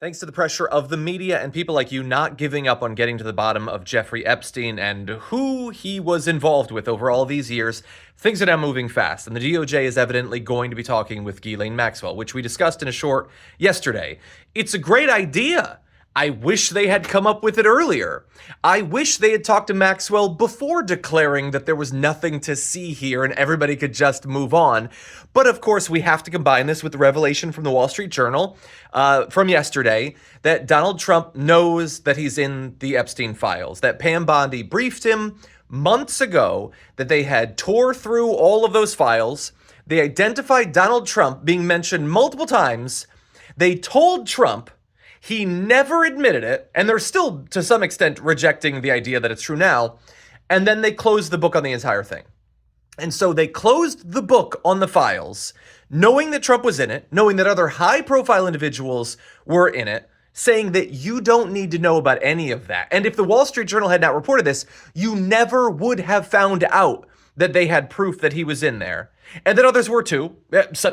Thanks to the pressure of the media and people like you not giving up on getting to the bottom of Jeffrey Epstein and who he was involved with over all these years, things are now moving fast, and the DOJ is evidently going to be talking with Ghislaine Maxwell, which we discussed in a short yesterday. It's a great idea. I wish they had come up with it earlier. I wish they had talked to Maxwell before declaring that there was nothing to see here and everybody could just move on. But of course, we have to combine this with the revelation from the Wall Street Journal from yesterday that Donald Trump knows that he's in the Epstein files, that Pam Bondi briefed him months ago that they had tore through all of those files. They identified Donald Trump being mentioned multiple times. They told Trump. He never admitted it, and they're still, to some extent, rejecting the idea that it's true now. And then they closed the book on the entire thing. And so they closed the book on the files, knowing that Trump was in it, knowing that other high-profile individuals were in it, saying that you don't need to know about any of that. And if the Wall Street Journal had not reported this, you never would have found out that they had proof that he was in there. And that others were too.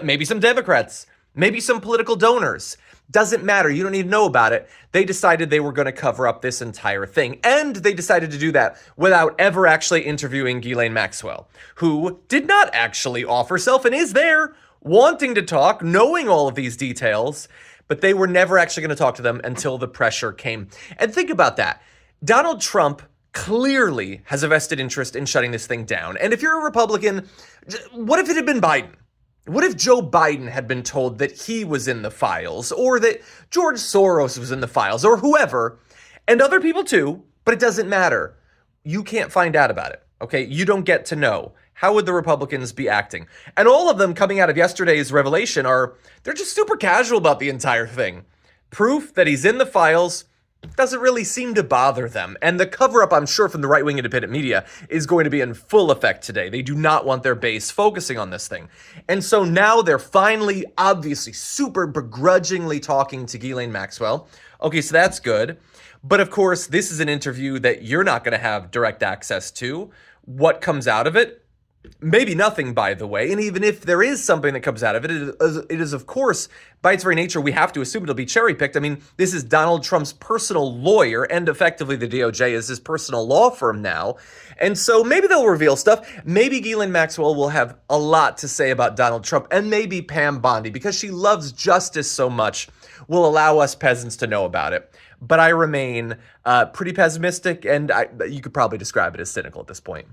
Maybe some Democrats, maybe some political donors. Doesn't matter. You don't need to know about it. They decided they were going to cover up this entire thing. And they decided to do that without ever actually interviewing Ghislaine Maxwell, who did not actually off herself and is there wanting to talk, knowing all of these details. But they were never actually going to talk to them until the pressure came. And think about that. Donald Trump clearly has a vested interest in shutting this thing down. And if you're a Republican, what if it had been Biden? What if Joe Biden had been told that he was in the files, or that George Soros was in the files, or whoever, and other people too, but it doesn't matter. You can't find out about it, okay? You don't get to know. How would the Republicans be acting? And all of them coming out of yesterday's revelation they're just super casual about the entire thing. Proof that he's in the files doesn't really seem to bother them. And the cover-up, I'm sure, from the right-wing independent media is going to be in full effect today. They do not want their base focusing on this thing. And so now they're finally, obviously, super begrudgingly talking to Ghislaine Maxwell. Okay, so that's good. But of course, this is an interview that you're not going to have direct access to. What comes out of it? Maybe nothing, by the way. And even if there is something that comes out of it, it is, of course, by its very nature, we have to assume it'll be cherry-picked. I mean, this is Donald Trump's personal lawyer, and effectively the DOJ is his personal law firm now. And so maybe they'll reveal stuff. Maybe Ghislaine Maxwell will have a lot to say about Donald Trump, and maybe Pam Bondi, because she loves justice so much, will allow us peasants to know about it. But I remain pretty pessimistic, and you could probably describe it as cynical at this point.